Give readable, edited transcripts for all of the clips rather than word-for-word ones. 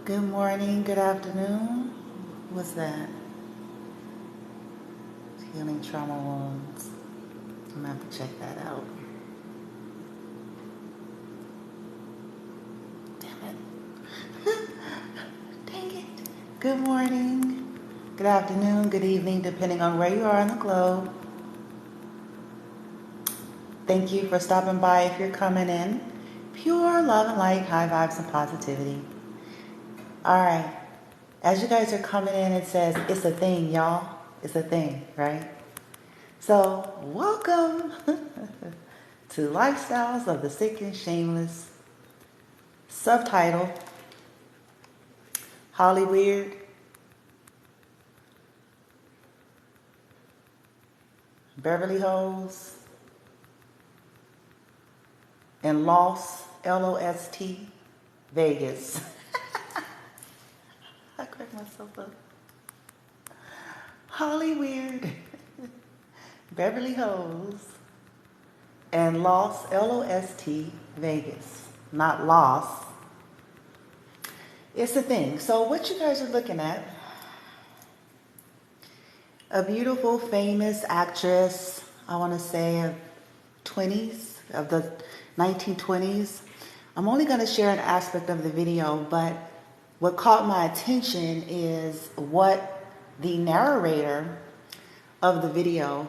Good morning, good afternoon. What's that? Healing trauma wounds. I'm gonna have to check that out. Damn it. Dang it. Good morning, good afternoon, good evening, depending on where you are on the globe. Thank you for stopping by if you're coming in. Pure love and light, high vibes and positivity. All right. As you guys are coming in, it says, it's a thing, y'all. It's a thing, right? So, welcome to Lifestyles of the Sick and Shameless. Subtitle, Hollyweird, Beverly Hoes, and Lost, L-O-S-T, Vegas. I cracked myself up. Hollyweird, Beverly Hoes, and Lost, L-O-S-T, Vegas. Not Lost. It's a thing. So what you guys are looking at, a beautiful, famous actress, I want to say of 20s, of the 1920s. I'm only going to share an aspect of the video, but what caught my attention is what the narrator of the video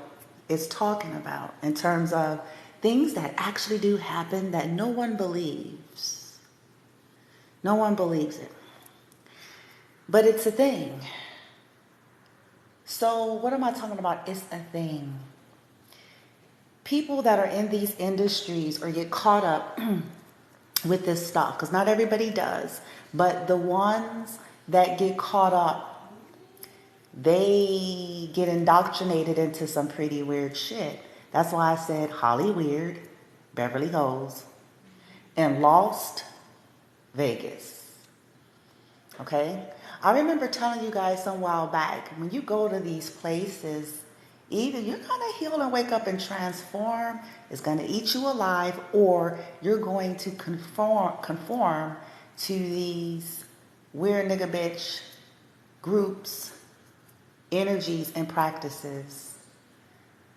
is talking about in terms of things that actually do happen that no one believes. No one believes it. But it's a thing. So what am I talking about? It's a thing. People that are in these industries or get caught up with this stuff, because not everybody does, but the ones that get caught up, they get indoctrinated into some pretty weird shit. That's why I said Hollyweird, Beverly Hoes, and Lost, Vegas. Okay? I remember telling you guys some while back, when you go to these places, either you're going to heal and wake up and transform, it's going to eat you alive, or you're going to conform to these weird nigga bitch groups, energies, and practices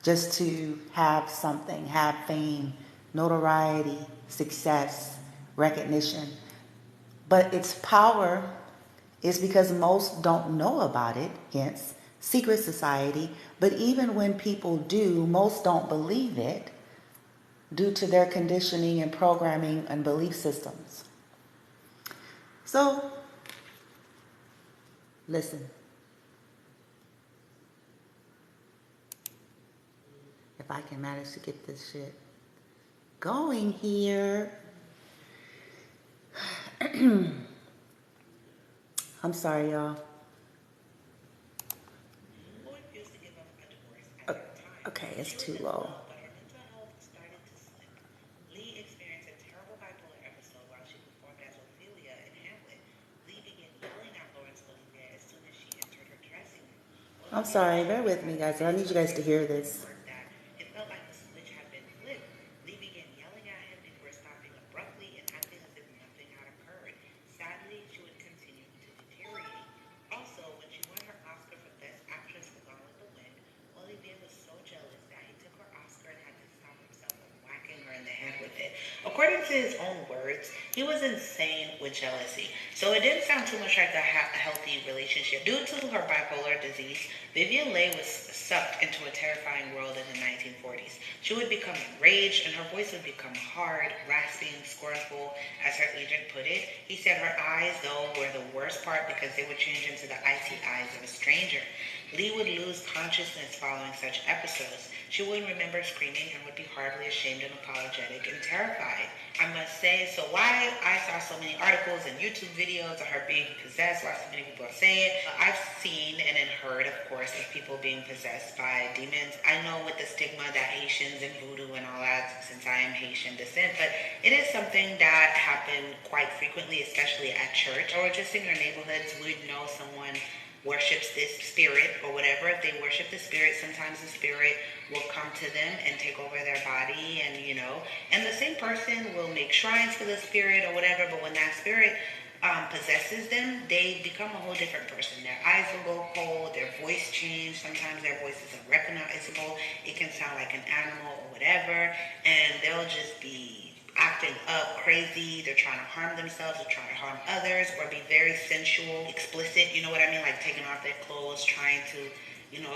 just to have something, have fame, notoriety, success, recognition. But its power is because most don't know about it, hence secret society. But even when people do, most don't believe it due to their conditioning and programming and belief systems. So, listen. If I can manage to get this shit going here. I'm sorry, y'all. Okay, it's too low. I'm sorry, bear with me, guys. I need you guys to hear this. It felt like the switch had been flipped. Lee began yelling at him before stopping abruptly and acting as if nothing had occurred. Sadly, she would continue to deteriorate. Also, when she won her Oscar for Best Actress for Gone with the Wind, Olivier was so jealous that he took her Oscar and had to stop himself from whacking her in the head with it. According to his own words, he was insane with jealousy. So it didn't sound too much like a healthy relationship. Due to her bipolar disease, Vivian Leigh was sucked into a terrifying world in the 1940s. She would become enraged and her voice would become hard, rasping, scornful, as her agent put it. He said her eyes, though, were the worst part because they would change into the icy eyes of a stranger. Lee would lose consciousness following such episodes. She would remember screaming and would be horribly ashamed and apologetic and terrified. I must say, so why I saw so many articles and YouTube videos of her being possessed, why so many people are saying it. I've seen and then heard, of course, of people being possessed by demons. I know with the stigma that Haitians and voodoo and all that, since I am Haitian descent, but it is something that happened quite frequently, especially at church or just in your neighborhoods. We'd know someone worships this spirit or whatever. If they worship the spirit, sometimes the spirit will come to them and take over their body, and and the same person will make shrines for the spirit or whatever, but when that spirit possesses them, they become a whole different person. Their eyes will go cold, their voice change. Sometimes their voice is unrecognizable. It can sound like an animal or whatever, and they'll just be acting up crazy. They're trying to harm themselves, they're trying to harm others, or be very sensual, explicit, you know what I mean? Like taking off their clothes, trying to,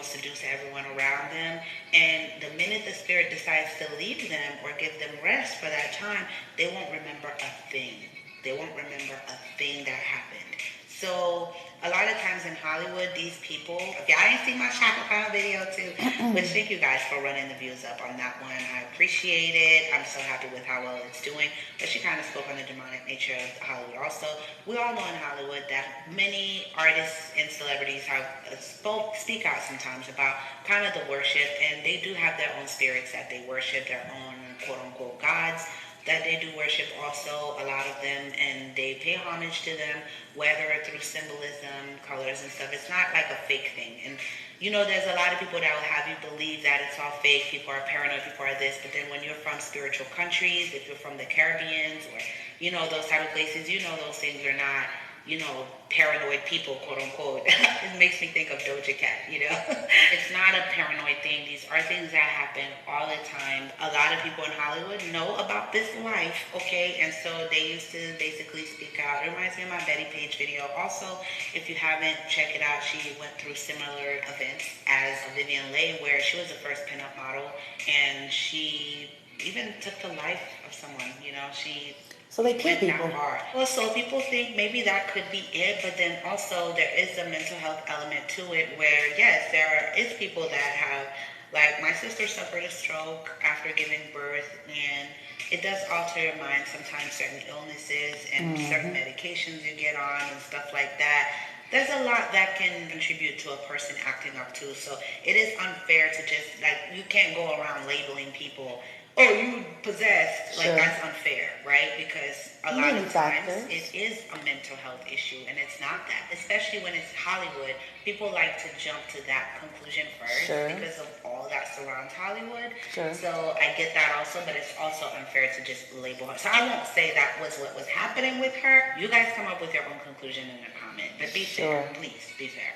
seduce everyone around them. And the minute the spirit decides to leave them or give them rest for that time, they won't remember a thing. They won't remember a thing that happened. So a lot of times in Hollywood, these people, if y'all ain't seen my Chaka Khan video too, which thank you guys for running the views up on that one. I appreciate it. I'm so happy with how well it's doing. But she kind of spoke on the demonic nature of Hollywood also. We all know in Hollywood that many artists and celebrities have speak out sometimes about kind of the worship, and they do have their own spirits that they worship, their own quote-unquote gods that they do worship also, a lot of them, and they pay homage to them, whether through symbolism, colors and stuff. It's not like a fake thing. And there's a lot of people that will have you believe that it's all fake, people are paranoid, people are this, but then when you're from spiritual countries, if you're from the Caribbean or, those type of places, those things are not, paranoid people, quote unquote. It makes me think of Doja Cat, It's not a paranoid thing. These are things that happen all the time. A lot of people in Hollywood know about this life, okay? And so they used to basically speak out. It reminds me of my Betty Page video. Also, if you haven't, check it out. She went through similar events as Vivian Leigh, where she was the first pinup model, and she even took the life of someone, So they kill people. Well, so people think maybe that could be it, but then also there is a mental health element to it where, yes, there is people that have, like my sister suffered a stroke after giving birth, and it does alter your mind sometimes, certain illnesses and certain medications you get on and stuff like that. There's a lot that can contribute to a person acting up too. So it is unfair to just, you can't go around labeling people, oh, you possessed. Like, that's unfair, right? Because a lot of times it is a mental health issue, and it's not that. Especially when it's Hollywood, people like to jump to that conclusion first because of all that surrounds Hollywood. So I get that also, but it's also unfair to just label her. So I won't say that was what was happening with her. You guys come up with your own conclusion in the comment, but be fair, please, be fair.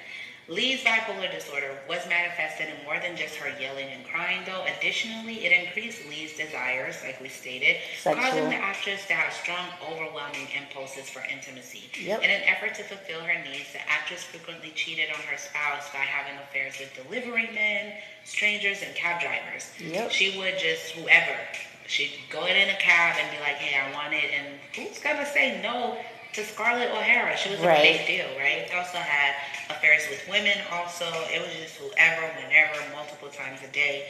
Lee's bipolar disorder was manifested in more than just her yelling and crying, though. Additionally, it increased Lee's desires, like we stated, causing the actress to have strong, overwhelming impulses for intimacy. In an effort to fulfill her needs, the actress frequently cheated on her spouse by having affairs with delivery men, strangers, and cab drivers. She would just, whoever, she'd go in a cab and be like, hey, I want it, and who's gonna say no to Scarlett O'Hara? She was a big deal, right? She also had affairs with women also. It was just whoever, whenever, multiple times a day.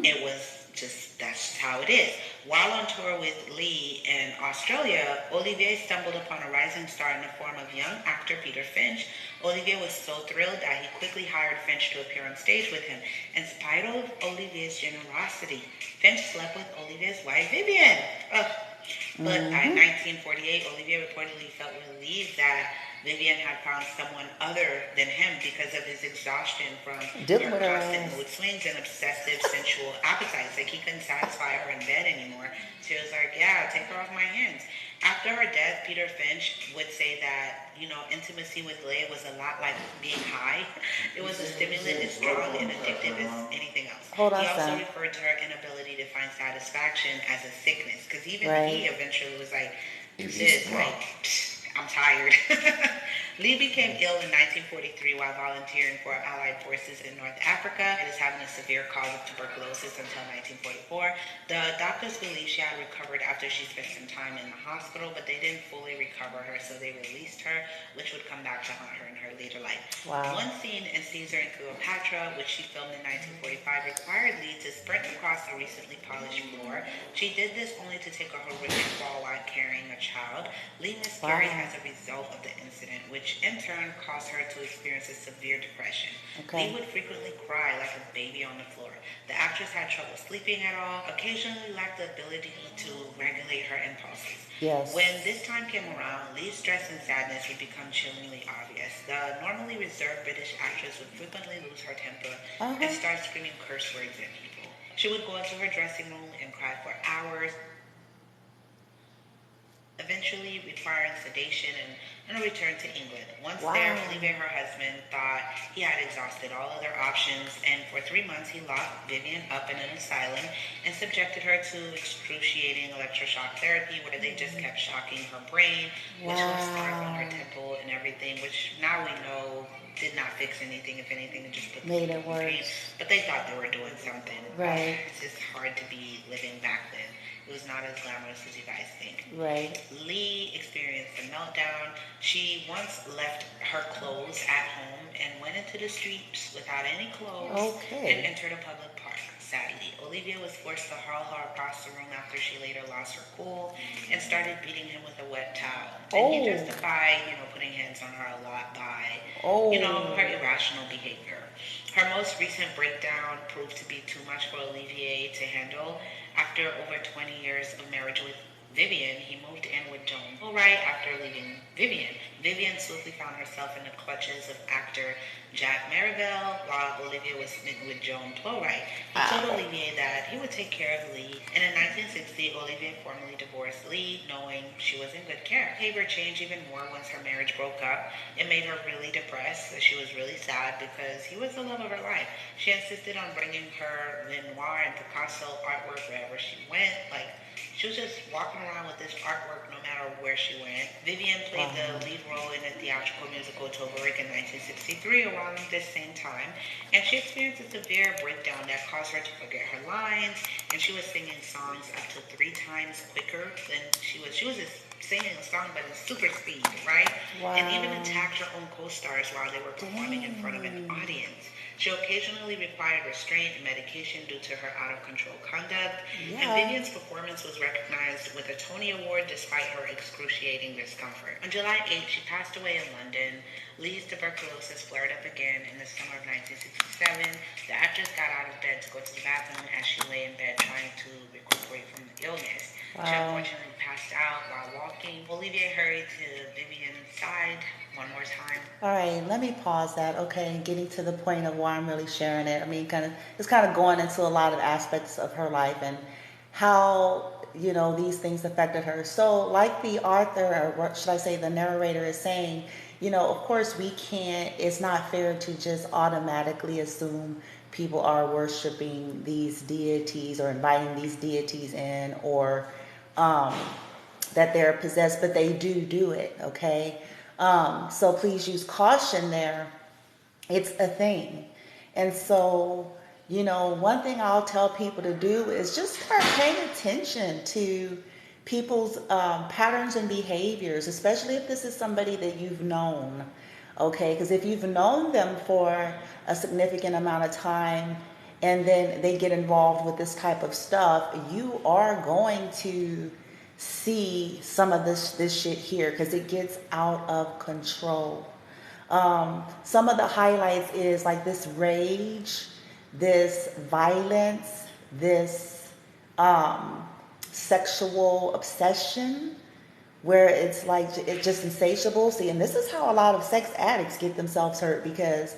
It was just, that's just how it is. While on tour with Lee in Australia, Olivier stumbled upon a rising star in the form of young actor Peter Finch. Olivier was so thrilled that he quickly hired Finch to appear on stage with him. In spite of Olivier's generosity, Finch slept with Olivier's wife, Vivian. But by 1948, Olivier reportedly felt relieved that Vivian had found someone other than him because of his exhaustion from her constant mood swings and obsessive sensual appetites. Like, he couldn't satisfy her in bed anymore. She was like, yeah, take her off my hands. After her death, Peter Finch would say that, intimacy with Leigh was a lot like being high. It was a stimulant as strong and addictive as anything else. He also referred to her inability to find satisfaction as a sickness, because even he eventually was like, sis, I'm tired. Lee became ill in 1943 while volunteering for Allied forces in North Africa and is having a severe cause of tuberculosis until 1944. The doctors believe she had recovered after she spent some time in the hospital, but they didn't fully recover her, so they released her, which would come back to haunt her in her later life. One scene in Caesar and Cleopatra, which she filmed in 1945, required Lee to sprint across a recently polished floor. She did this only to take a horrific fall while carrying a child. Lee miscarried as a result of the incident, which in turn caused her to experience a severe depression. Lee would frequently cry like a baby on the floor. The actress had trouble sleeping at all, occasionally lacked the ability to regulate her impulses. When this time came around, Lee's stress and sadness would become chillingly obvious. The normally reserved British actress would frequently lose her temper and start screaming curse words at people. She would go into her dressing room and cry for hours, eventually requiring sedation and and returned to England. Once Wow. there, Olivia, her husband, thought he had exhausted all other options, and for 3 months he locked Vivian up in an asylum and subjected her to excruciating electroshock therapy, where they just kept shocking her brain, which left scars on her temple and everything, which now we know did not fix anything. If anything, it just put made it worse. But they thought they were doing something. Right. It's just hard to be living back then. It was not as glamorous as you guys think. Right. Lee experienced a meltdown. She once left her clothes at home and went into the streets without any clothes and entered a public park. Sadly, Olivia was forced to haul her across the room after she later lost her cool and started beating him with a wet towel. And he justified, putting hands on her a lot by, her irrational behavior. Her most recent breakdown proved to be too much for Olivier to handle. After over 20 years of marriage with Vivian, he moved in with Joan. Right after leaving Vivian, Vivian swiftly found herself in the clutches of actor Jack Marivelle, while Olivia was smitten with Joan Plowright. He told Olivier that he would take care of Lee, and in 1960, Olivia formally divorced Lee, knowing she was in good care. Behavior changed even more once her marriage broke up. It made her really depressed. She was really sad because he was the love of her life. She insisted on bringing her Lenoir and Picasso artwork wherever she went. She was just walking around with this artwork no matter where she went. Vivian played the lead role in the theatrical musical Tovaric in 1963, around this same time, and she experienced a severe breakdown that caused her to forget her lines, and she was singing songs up to 3 times quicker than she was just singing a song but in super speed, right? Wow. And even attacked her own co-stars while they were performing in front of an audience. She occasionally required restraint and medication due to her out-of-control conduct. And Vivian's performance was recognized with a Tony Award despite her excruciating discomfort. On July 8th, she passed away in London. Lee's tuberculosis flared up again in the summer of 1967. The actress got out of bed to go to the bathroom as she lay in bed trying to recuperate from the illness. She unfortunately passed out while walking. Olivier hurried to Vivian's side one more time. All right, let me pause that. Okay, getting to the point of why I'm really sharing it. I mean, it's kind of going into a lot of aspects of her life and how these things affected her. So, like the author, or what should I say, the narrator is saying, of course we can't. It's not fair to just automatically assume people are worshiping these deities or inviting these deities in, or that they're possessed, but they do it. Okay. So please use caution there. It's a thing. And so, one thing I'll tell people to do is just start paying attention to people's patterns and behaviors, especially if this is somebody that you've known. Okay, because if you've known them for a significant amount of time and then they get involved with this type of stuff, you are going to see some of this shit here because it gets out of control. Some of the highlights is like this rage, this violence, this sexual obsession, where it's like it's just insatiable. See, and this is how a lot of sex addicts get themselves hurt, because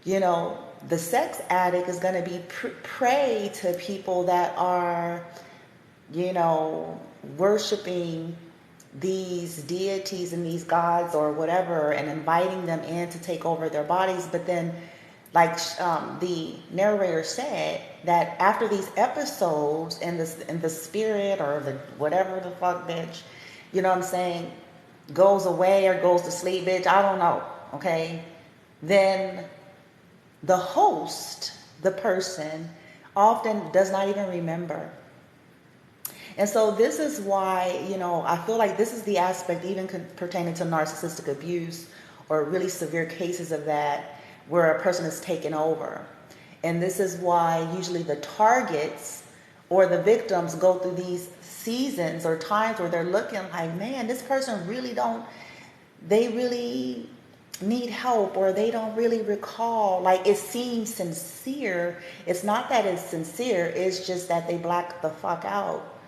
the sex addict is going to be prey to people that are worshiping these deities and these gods or whatever, and inviting them in to take over their bodies. But then, like the narrator said, that after these episodes and the spirit or the whatever the fuck bitch, goes away or goes to sleep, bitch, I don't know, okay, then the host, the person, often does not even remember. And so this is why, I feel like this is the aspect even pertaining to narcissistic abuse or really severe cases of that, where a person is taken over. And this is why usually the targets or the victims go through these seasons or times where they're looking like, man, this person they really need help, or they don't really recall. Like, it seems sincere. It's not that it's sincere, it's just that they black the fuck out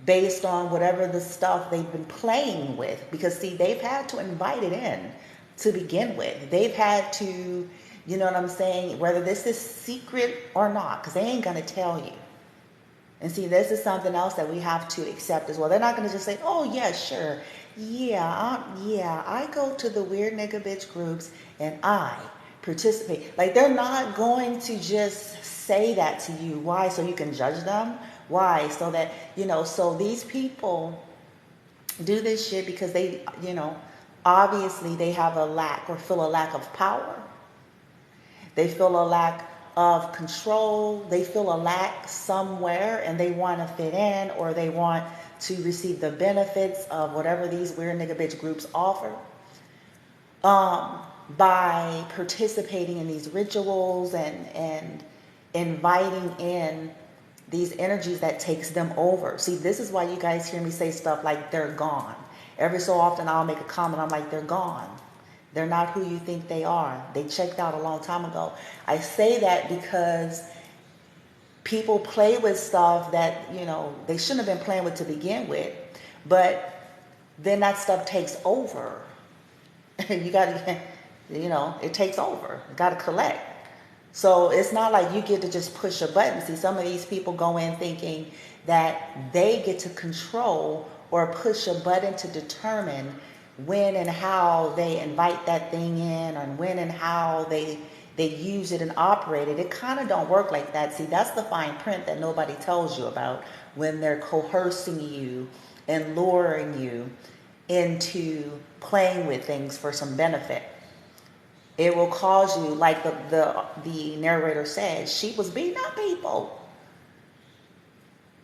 based on whatever the stuff they've been playing with. Because see, they've had to invite it in to begin with. They've had to, whether this is secret or not, because they ain't gonna tell you. And see, this is something else that we have to accept as well. They're not going to just say, oh, yeah, sure. Yeah, I go to the weird nigga bitch groups and I participate. Like, they're not going to just say that to you. Why? So you can judge them? Why? So that, so these people do this shit because they, obviously they have a lack or feel a lack of power. They feel a lack of control. They feel a lack somewhere and they want to fit in, or they want to receive the benefits of whatever these weird nigga bitch groups offer. By participating in these rituals and inviting in these energies that takes them over. See, this is why you guys hear me say stuff like they're gone. Every so often I'll make a comment, I'm like, they're gone. They're not who you think they are. They checked out a long time ago. I say that because people play with stuff that, they shouldn't have been playing with to begin with. But then that stuff takes over. You got to, it takes over. You got to collect. So it's not like you get to just push a button. See, some of these people go in thinking that they get to control or push a button to determine when and how they invite that thing in, and when and how they use it and operate it. It kind of don't work like that. See, that's the fine print that nobody tells you about when they're coercing you and luring you into playing with things for some benefit. It will cause you, like the narrator said, she was beating up people.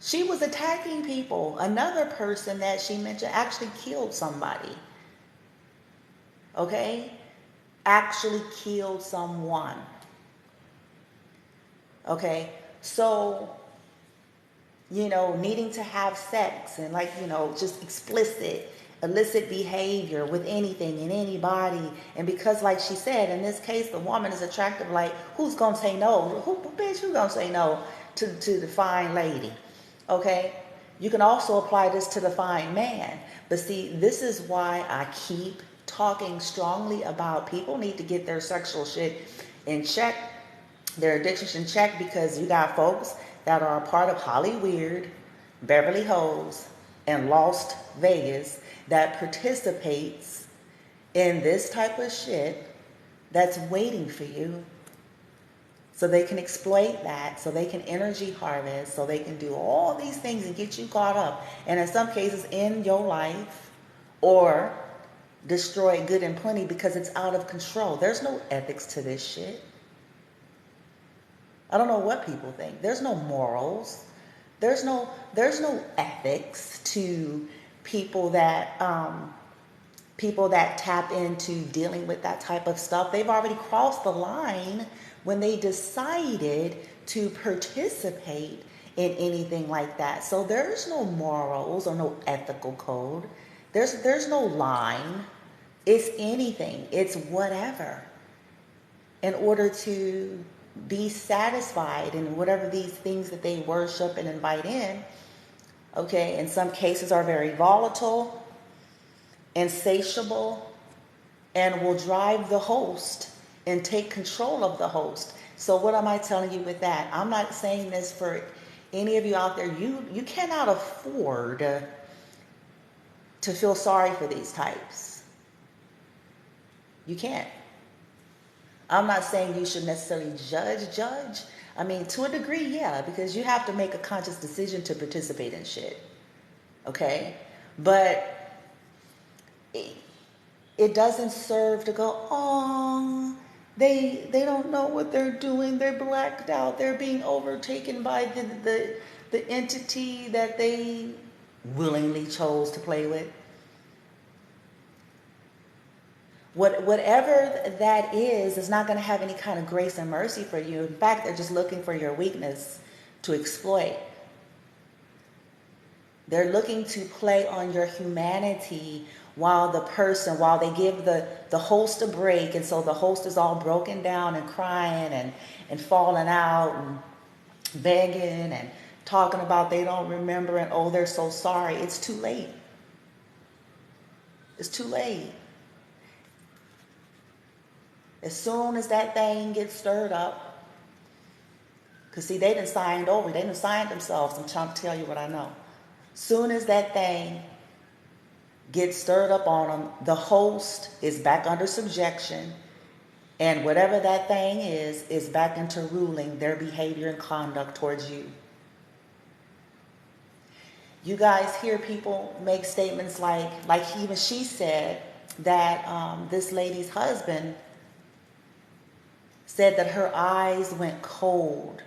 She was attacking people. Another person that she mentioned actually killed somebody. Okay? Actually killed someone. Okay? So, needing to have sex and just illicit behavior with anything and anybody. And because, like she said, in this case, the woman is attractive. Like, who's gonna say no? Who's gonna say no to the fine lady? Okay? You can also apply this to the fine man. But see, this is why I keep talking strongly about people need to get their sexual shit in check, their addictions in check, because you got folks that are a part of Hollyweird, Beverly Hills, and Las Vegas that participates in this type of shit that's waiting for you, so they can exploit that, so they can energy harvest, so they can do all these things and get you caught up, and in some cases end your life or destroy good and plenty because it's out of control. There's no ethics to this shit. I don't know what people think. There's no morals. There's no ethics to people that tap into dealing with that type of stuff. They've already crossed the line when they decided to participate in anything like that. So there's no morals or no ethical code. There's no line. It's anything. It's whatever. In order to be satisfied in whatever these things that they worship and invite in, okay, in some cases are very volatile, insatiable, and will drive the host and take control of the host. So what am I telling you with that? I'm not saying this for any of you out there. You cannot afford to feel sorry for these types. You can't. I'm not saying you should necessarily judge. I mean, to a degree, yeah, because you have to make a conscious decision to participate in shit. Okay? But it doesn't serve to go, oh, they don't know what they're doing. They're blacked out. They're being overtaken by the entity that they willingly chose to play with. Whatever that is not going to have any kind of grace and mercy for you. In fact, they're just looking for your weakness to exploit. They're looking to play on your humanity while they give the host a break. And so the host is all broken down and crying and falling out and begging and talking about they don't remember and oh, they're so sorry. It's too late. It's too late. As soon as that thing gets stirred up, Because see, they done signed over. They done signed themselves. I'm trying to tell you what I know. Soon as that thing gets stirred up on them, the host is back under subjection. And whatever that thing is back into ruling their behavior and conduct towards you. You guys hear people make statements like even she said that this lady's husband said that her eyes went cold.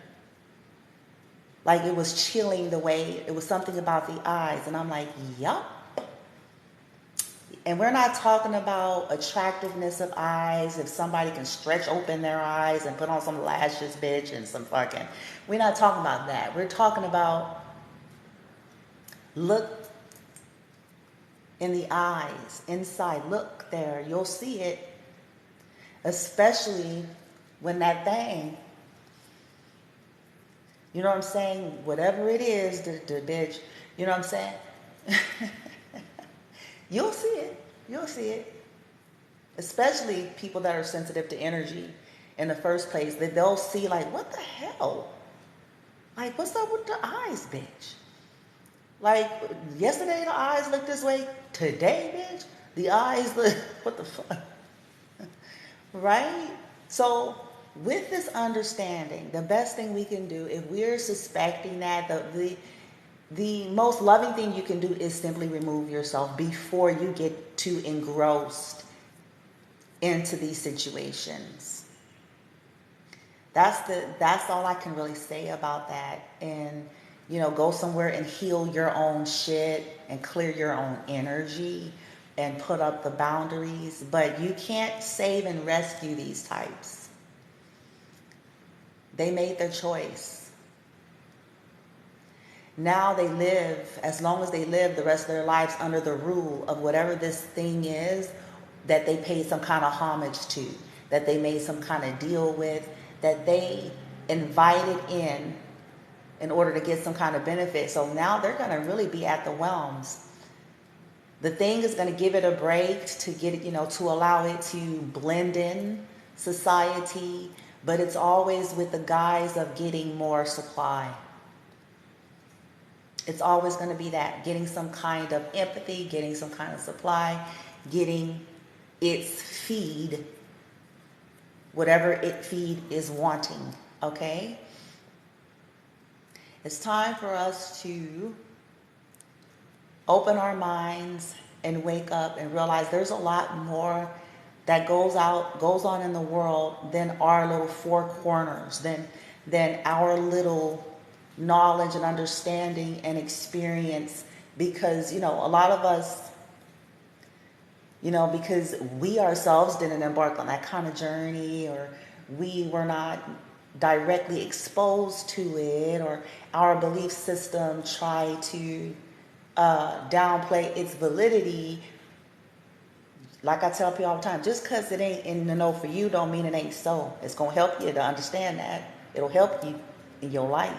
Like it was chilling the way, it was something about the eyes. And I'm like, yup. And we're not talking about attractiveness of eyes, if somebody can stretch open their eyes and put on some lashes, bitch, and some fucking. We're not talking about that. We're talking about look in the eyes, inside. Look there. You'll see it. Especially when that thing, you know what I'm saying? Whatever it is, the bitch, you know what I'm saying? You'll see it. You'll see it. Especially people that are sensitive to energy in the first place. That they'll see like, what the hell? Like, what's up with the eyes, bitch? Like, yesterday the eyes looked this way. Today, bitch, the eyes look, what the fuck? Right? So, with this understanding, the best thing we can do, if we're suspecting that, the most loving thing you can do is simply remove yourself before you get too engrossed into these situations. That's all I can really say about that. And, you know, go somewhere and heal your own shit and clear your own energy and put up the boundaries. But you can't save and rescue these types. They made their choice. Now they live, as long as they live the rest of their lives under the rule of whatever this thing is that they paid some kind of homage to, that they made some kind of deal with, that they invited in order to get some kind of benefit. So now they're going to really be at the whelms. The thing is going to give it a break to get it, you know, to allow it to blend in society, but it's always with the guise of getting more supply. It's always going to be that, getting some kind of empathy, getting some kind of supply, getting its feed, whatever its feed is wanting, okay? It's time for us to open our minds and wake up and realize there's a lot more that goes on in the world than our little four corners, than our little knowledge and understanding and experience. Because, you know, a lot of us, you know, because we ourselves didn't embark on that kind of journey, or we were not directly exposed to it, or our belief system tried to downplay its validity. Like I tell people all the time, just because it ain't in the know for you don't mean it ain't so. It's going to help you to understand that. It'll help you in your life.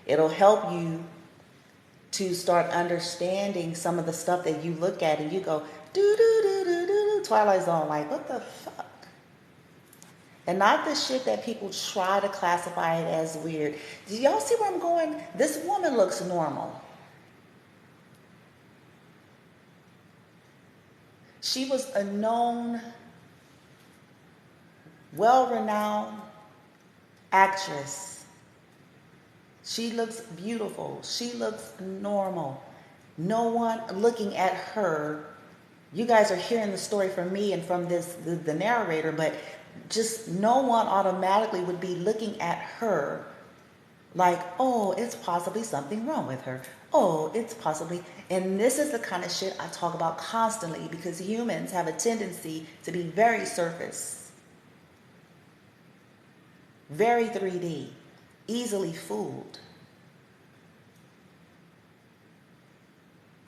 It'll help you to start understanding some of the stuff that you look at and you go, do, Twilight Zone, like, what the fuck? And not the shit that people try to classify it as weird. Do y'all see where I'm going? This woman looks normal. She was a known, well-renowned actress. She looks beautiful. She looks normal. No one looking at her. You guys are hearing the story from me and from the narrator, but just no one automatically would be looking at her like, oh, it's possibly something wrong with her. Oh, it's possibly. And this is the kind of shit I talk about constantly, because humans have a tendency to be very surface, very 3D, easily fooled.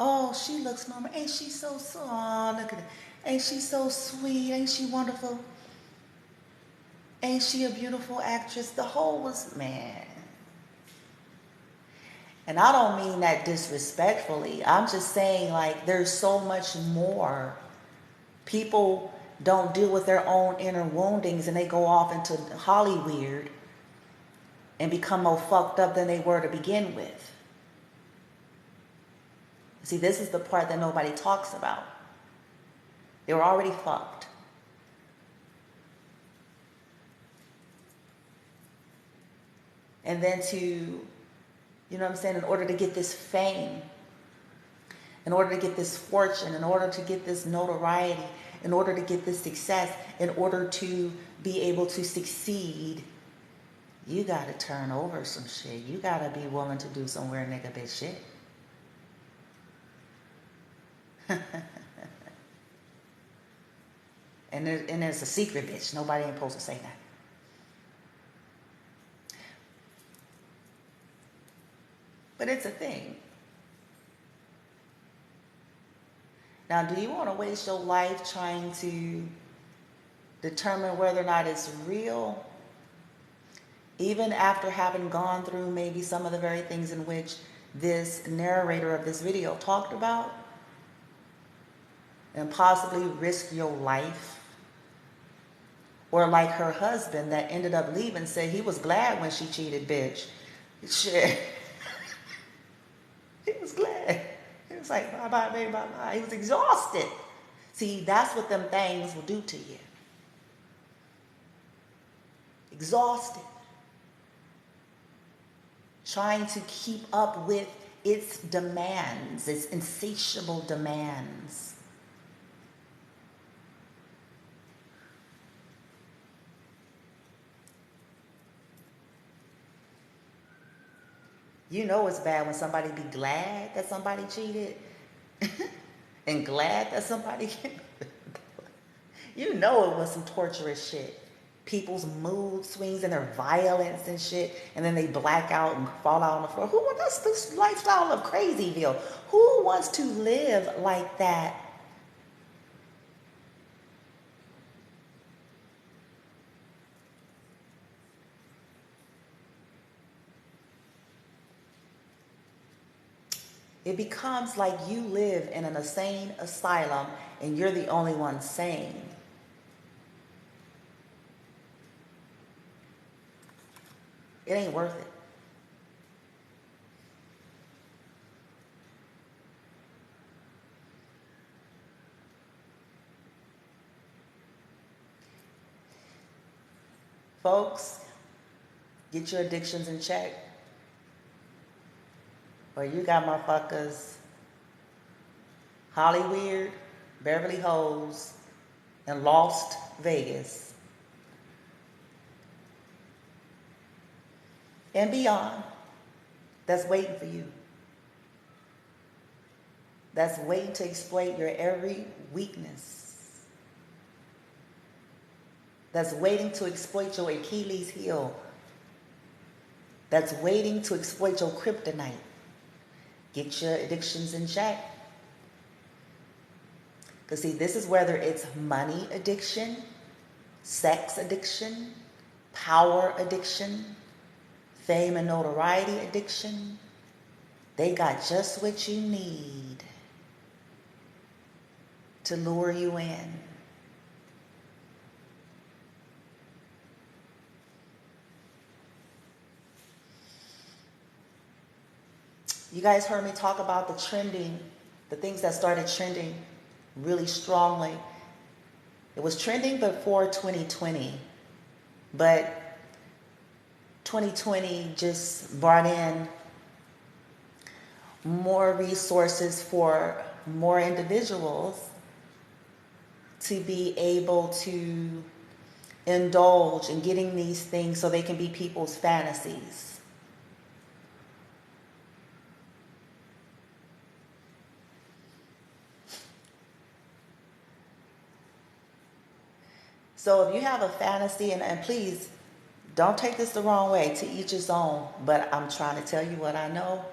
Oh, she looks normal. Ain't she so soft? Look at it. Ain't she so sweet? Ain't she wonderful? Ain't she a beautiful actress? The whole was, man. And I don't mean that disrespectfully. I'm just saying, like, there's so much more. People don't deal with their own inner woundings and they go off into Hollyweird and become more fucked up than they were to begin with. See, this is the part that nobody talks about. They were already fucked. And then to, you know what I'm saying, in order to get this fame, in order to get this fortune, in order to get this notoriety, in order to get this success, in order to be able to succeed, you got to turn over some shit. You got to be willing to do some weird nigga bitch shit. And there's a secret, bitch. Nobody ain't supposed to say that. But it's a thing. Now, do you want to waste your life trying to determine whether or not it's real? Even after having gone through maybe some of the very things in which this narrator of this video talked about, and possibly risk your life? Or like her husband that ended up leaving, said he was glad when she cheated, bitch. Shit. He was glad. He was like, bye-bye, baby, bye-bye. He was exhausted. See, that's what them things will do to you. Exhausted. Trying to keep up with its demands, its insatiable demands. You know it's bad when somebody be glad that somebody cheated and glad that somebody you know it was some torturous shit. People's mood swings and their violence and shit, and then they black out and fall out on the floor. Who wants this lifestyle of Crazyville? Who wants to live like that? It becomes like you live in an insane asylum and you're the only one sane. It ain't worth it. Folks, get your addictions in check. Or you got motherfuckers Hollyweird, Beverly Hills, and Lost Vegas. And beyond, that's waiting for you. That's waiting to exploit your every weakness. That's waiting to exploit your Achilles heel. That's waiting to exploit your kryptonite. Get your addictions in check. Because see, this is whether it's money addiction, sex addiction, power addiction, fame and notoriety addiction. They got just what you need to lure you in. You guys heard me talk about the trending, the things that started trending really strongly. It was trending before 2020, but 2020 just brought in more resources for more individuals to be able to indulge in getting these things so they can be people's fantasies. So if you have a fantasy, and please don't take this the wrong way, to each his own, but I'm trying to tell you what I know.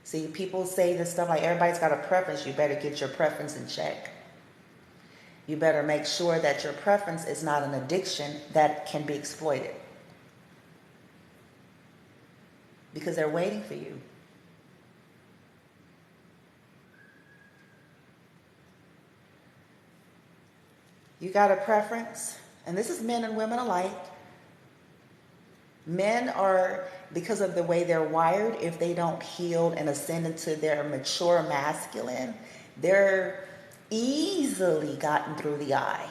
See, people say this stuff like everybody's got a preference. You better get your preference in check. You better make sure that your preference is not an addiction that can be exploited. Because they're waiting for you. You got a preference, and this is men and women alike. Men are, because of the way they're wired, if they don't heal and ascend into their mature masculine, they're easily gotten through the eye.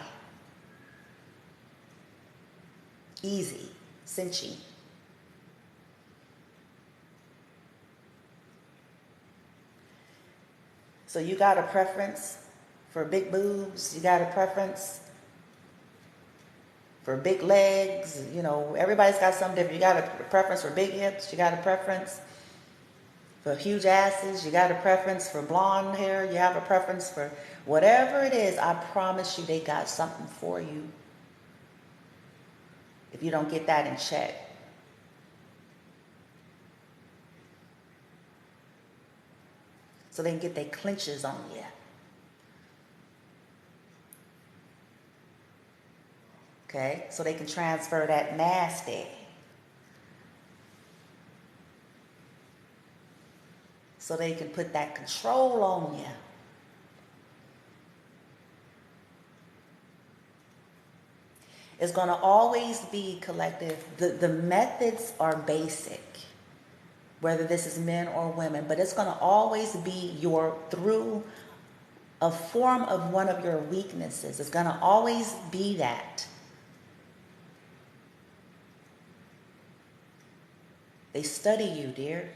Easy. Cinching. So you got a preference for big boobs, you got a preference for big legs, you know, everybody's got something different. You got a preference for big hips, you got a preference for huge asses, you got a preference for blonde hair, you have a preference for whatever it is. I promise you they got something for you if you don't get that in check. So they can get their clinches on you. Okay, so they can transfer that nasty. So they can put that control on you. It's going to always be collective. The methods are basic, whether this is men or women, but it's going to always be through a form of one of your weaknesses. It's going to always be that. They study you, dear.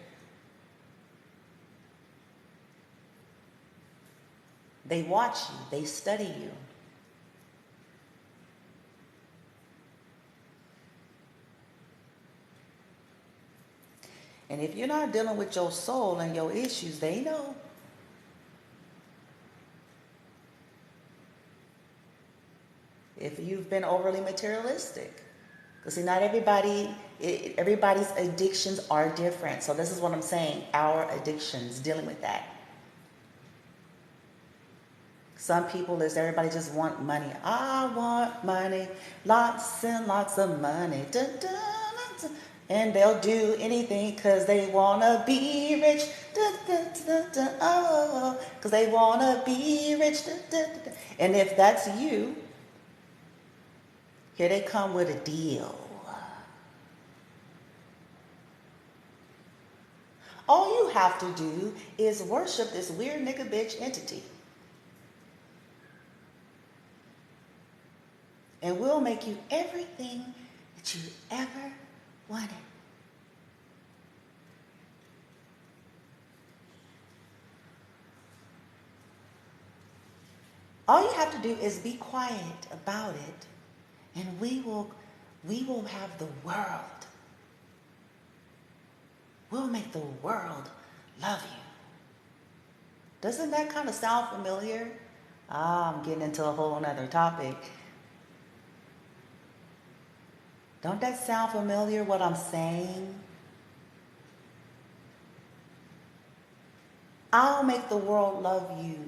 They watch you. They study you. And if you're not dealing with your soul and your issues, they know. If you've been overly materialistic. Because see, not everybody's addictions are different. So this is what I'm saying, our addictions, dealing with that. Some people everybody just want money. I want money, lots and lots of money. Dun, dun, dun, dun. And they'll do anything because they want to be rich. Dun, dun, dun, dun, oh, because they want to be rich. Dun, dun, dun, dun. And if that's you, here they come with a deal. All you have to do is worship this weird nigga bitch entity. And we'll make you everything that you ever wanted. All you have to do is be quiet about it, and we will have the world. We'll make the world love you. Doesn't that kind of sound familiar? I'm getting into a whole other topic. Don't that sound familiar, what I'm saying? I'll make the world love you.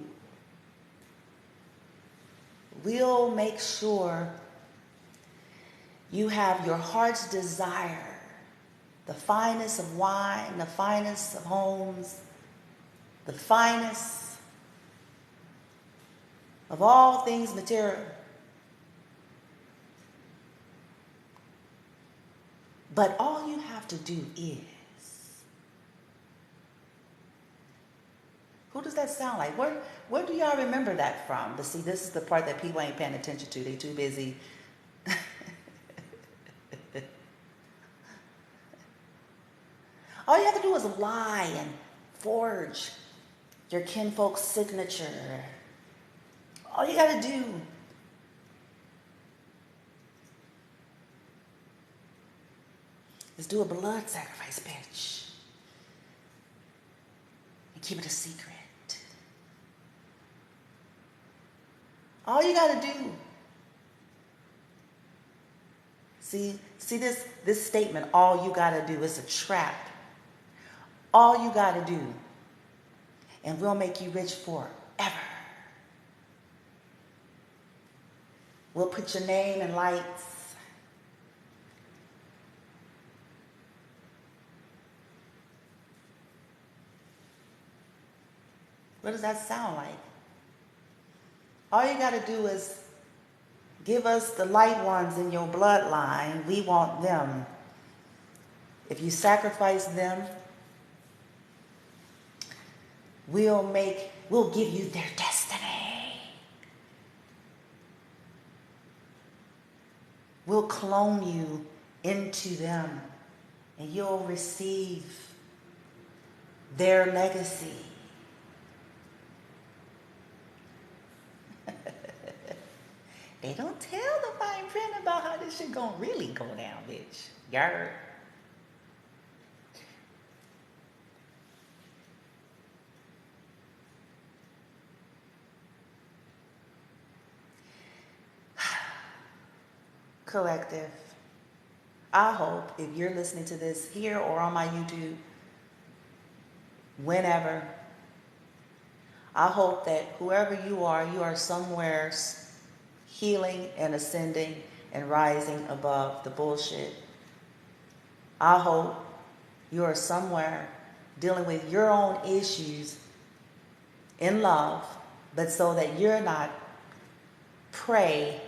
We'll make sure you have your heart's desire, the finest of wine, the finest of homes, the finest of all things material. But all you have to do is, who does that sound like? Where do y'all remember that from? But see, this is the part that people ain't paying attention to. They too busy. All you have to do is lie and forge your kinfolk's signature. All you got to do. Is do a blood sacrifice, bitch. And keep it a secret. All you got to do. See this statement, all you got to do, is a trap. All you got to do. And we'll make you rich forever. We'll put your name in lights. What does that sound like? All you got to do is give us the light ones in your bloodline. We want them. If you sacrifice them, we'll give you their destiny. We'll clone you into them, and you'll receive their legacy. They don't tell the fine print about how this shit gonna really go down, bitch. Yarr. Collective, I hope if you're listening to this here or on my YouTube, whenever, I hope that whoever you are somewhere healing and ascending and rising above the bullshit. I hope you are somewhere dealing with your own issues in love, but so that you're not prey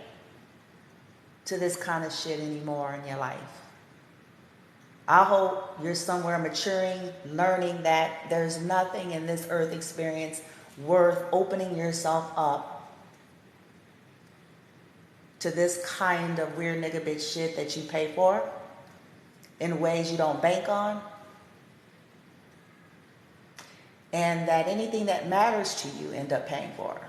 to this kind of shit anymore in your life. I hope you're somewhere maturing, learning that there's nothing in this earth experience worth opening yourself up to this kind of weird nigga bitch shit that you pay for in ways you don't bank on. And that anything that matters to you end up paying for.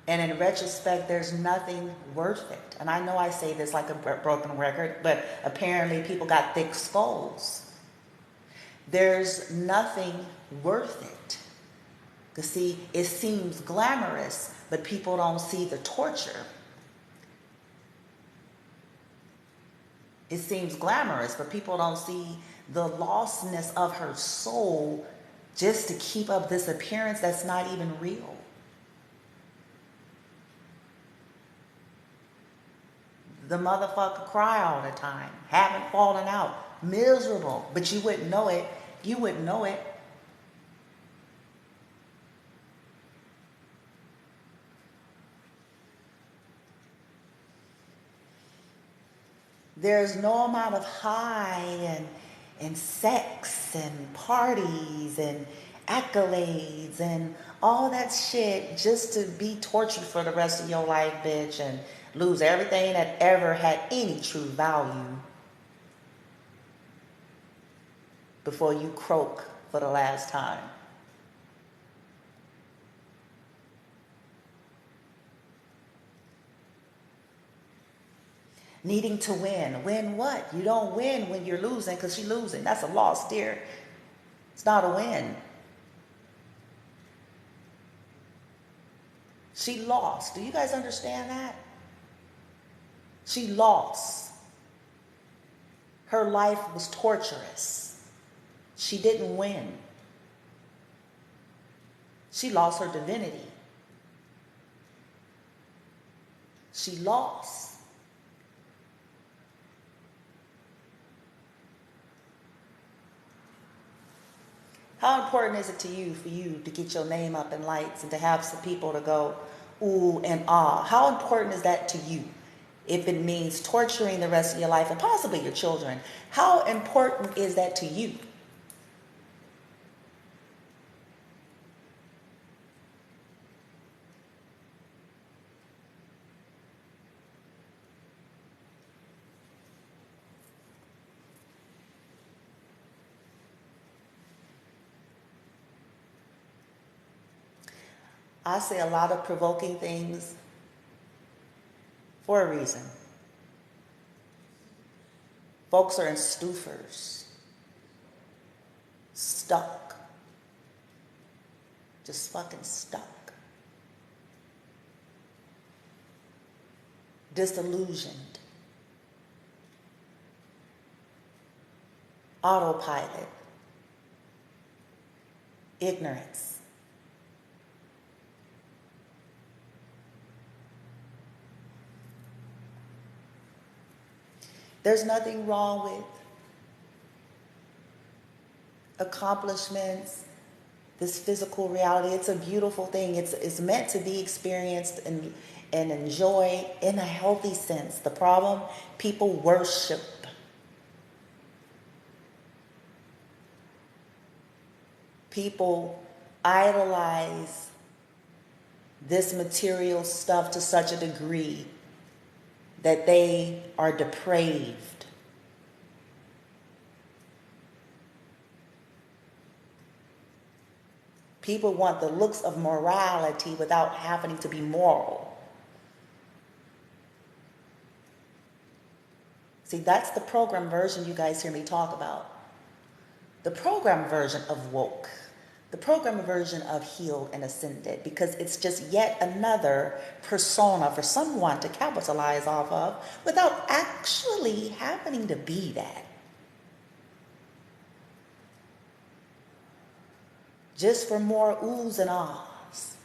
And in retrospect, there's nothing worth it. And I know I say this like a broken record, but apparently people got thick skulls. There's nothing worth it. Because see, it seems glamorous, but people don't see the torture. It seems glamorous, but people don't see the lostness of her soul just to keep up this appearance that's not even real. The motherfucker cry all the time, haven't fallen out, miserable, but you wouldn't know it. You wouldn't know it. There's no amount of high and sex and parties and accolades and all that shit just to be tortured for the rest of your life, bitch, and lose everything that ever had any true value before you croak for the last time. Needing to win. Win what? You don't win when you're losing because you're losing. That's a loss, dear. It's not a win. She lost. Do you guys understand that? She lost. Her life was torturous. She didn't win. She lost her divinity. She lost. How important is it to you for you to get your name up in lights and to have some people to go ooh and ah? How important is that to you? If it means torturing the rest of your life and possibly your children, how important is that to you? I say a lot of provoking things for a reason. Folks are in stupors, stuck, just fucking stuck, disillusioned, autopilot, ignorance. There's nothing wrong with accomplishments, this physical reality. It's a beautiful thing. It's meant to be experienced and enjoy in a healthy sense. The problem, people worship. People idolize this material stuff to such a degree that they are depraved. People want the looks of morality without having to be moral. See, that's the program version you guys hear me talk about. The program version of woke. The program version of healed and ascended, because it's just yet another persona for someone to capitalize off of without actually happening to be that. Just for more oohs and ahs.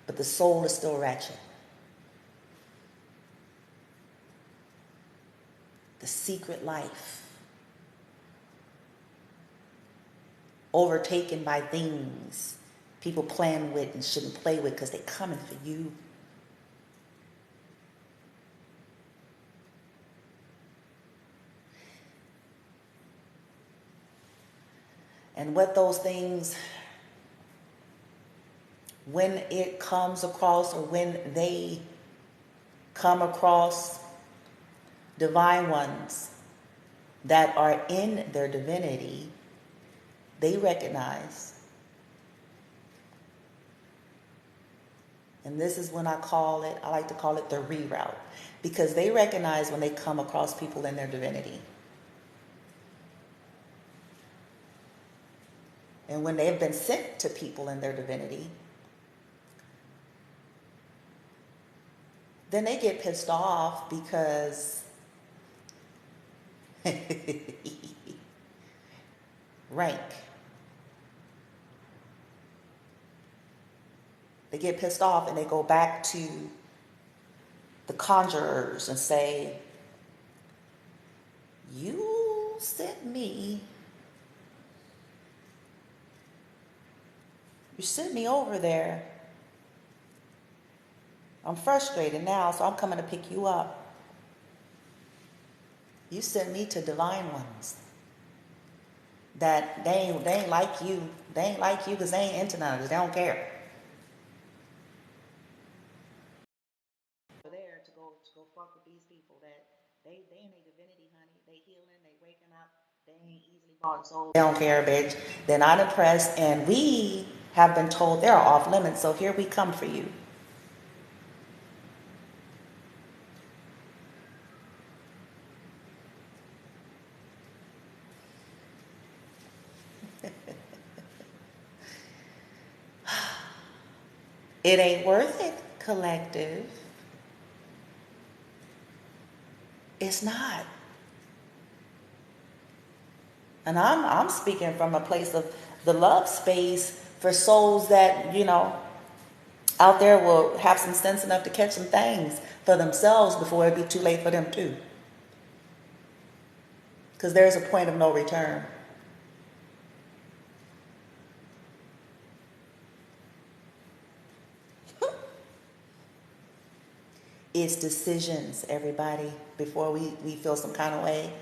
But the soul is still ratchet. The secret life. Overtaken by things people playing with and shouldn't play with because they're coming for you. And what those things, when it comes across or when they come across divine ones that are in their divinity, they recognize. And this is when I like to call it the reroute. Because they recognize when they come across people in their divinity. And when they've been sent to people in their divinity, then they get pissed off because rank. They get pissed off and they go back to the conjurers and say, you sent me over there. I'm frustrated now, so I'm coming to pick you up. You sent me to divine ones that they ain't like you. They ain't like you because they ain't into none of this. They don't care. There to go fuck with these people that they in a divinity, honey. They healing, they waking up, they ain't easily bought and sold. They don't care, bitch. They're not impressed, and we have been told they're off limits, so here we come for you. It ain't worth it, collective. It's not. And I'm speaking from a place of the love space for souls that, out there will have some sense enough to catch some things for themselves before it be too late for them too. Because there's a point of no return. It's decisions, everybody, before we feel some kind of way.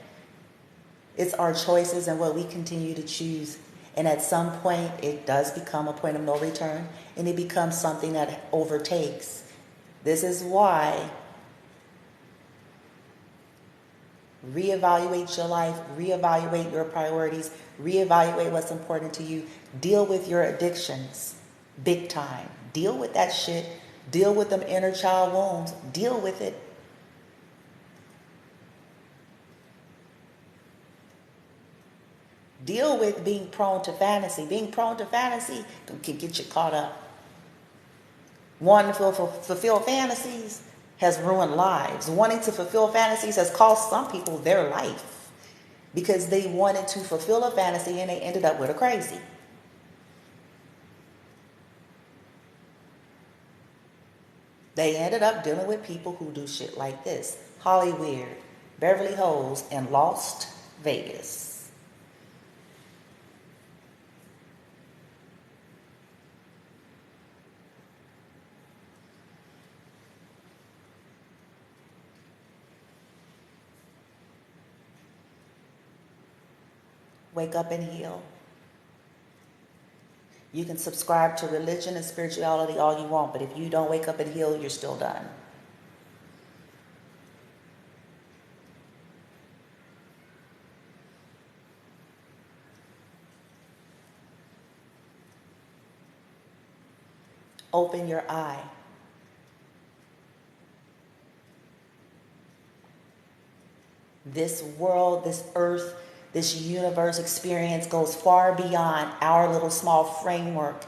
It's our choices and what we continue to choose. And at some point, it does become a point of no return, and it becomes something that overtakes. This is why reevaluate your life, reevaluate your priorities, reevaluate what's important to you. Deal with your addictions big time. Deal with that shit. Deal with them inner child wounds. Deal with it. Deal with being prone to fantasy. Being prone to fantasy can get you caught up. Wanting to fulfill fantasies has ruined lives. Wanting to fulfill fantasies has cost some people their life because they wanted to fulfill a fantasy and they ended up with a crazy. They ended up dealing with people who do shit like this. Hollyweird, Beverly Hills, and Las Vegas. Wake up and heal. You can subscribe to religion and spirituality all you want, but if you don't wake up and heal, you're still done. Open your eye. This world, this earth, this universe experience goes far beyond our little small framework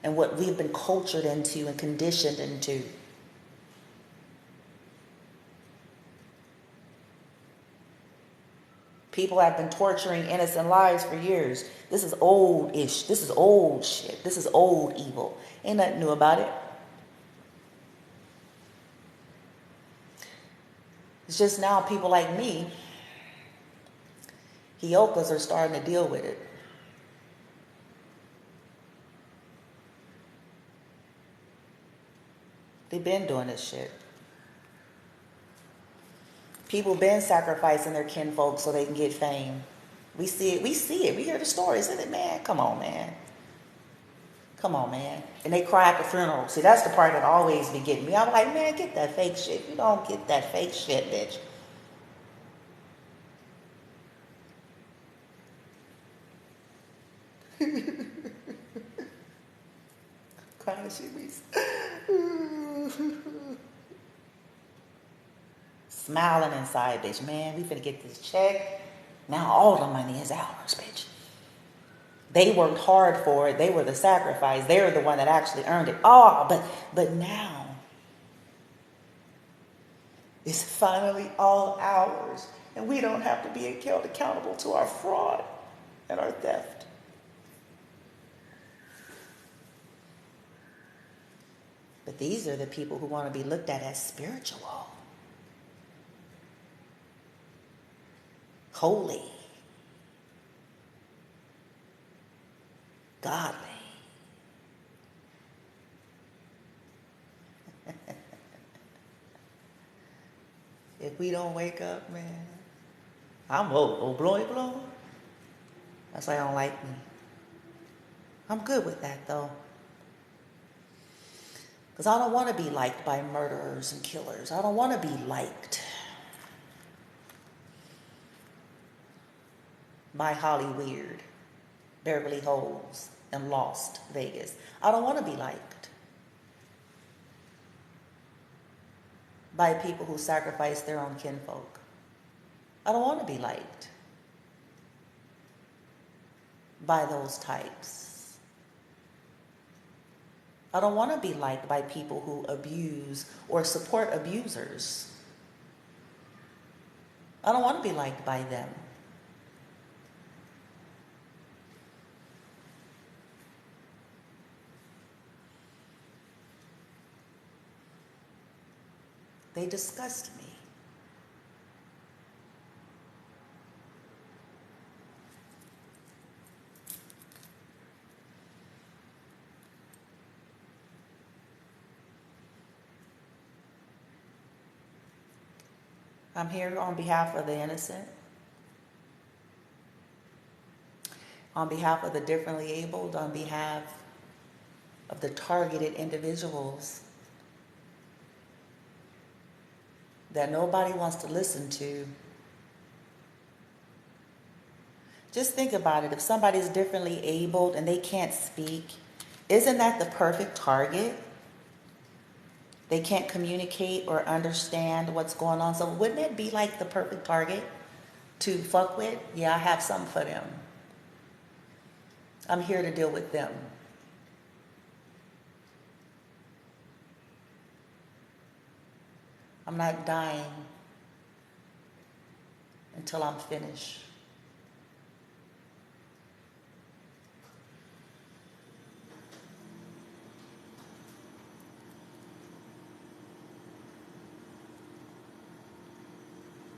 and what we've been cultured into and conditioned into. People have been torturing innocent lives for years. This is old-ish. This is old shit. This is old evil. Ain't nothing new about it. It's just now people like me, Hiokas, are starting to deal with it. They've been doing this shit. People been sacrificing their kinfolk so they can get fame. We see it. We hear the stories, isn't it, man? Come on, man. Come on, man. And they cry at the funeral. See, that's the part that always be getting me. I'm like, man, get that fake shit. You don't get that fake shit, bitch. Crying shit, smiling inside, bitch. Man, we finna get this check. Now all the money is ours, bitch. They worked hard for it. They were the sacrifice. They were the one that actually earned it. Oh, but now it's finally all ours. And we don't have to be held accountable to our fraud and our theft. But these are the people who want to be looked at as spiritual, holy, godly. If we don't wake up, man, I'm blow. That's why I don't like me. I'm good with that, though. Because I don't want to be liked by murderers and killers. I don't want to be liked by Hollyweird, Beverly Hills, and Lost Vegas. I don't want to be liked by people who sacrifice their own kinfolk. I don't want to be liked by those types. I don't want to be liked by people who abuse or support abusers. I don't want to be liked by them. They disgust me. I'm here on behalf of the innocent, on behalf of the differently abled, on behalf of the targeted individuals that nobody wants to listen to. Just think about it. If somebody's differently abled and they can't speak, isn't that the perfect target? They can't communicate or understand what's going on. So wouldn't it be like the perfect target to fuck with? Yeah, I have something for them. I'm here to deal with them. I'm not dying until I'm finished.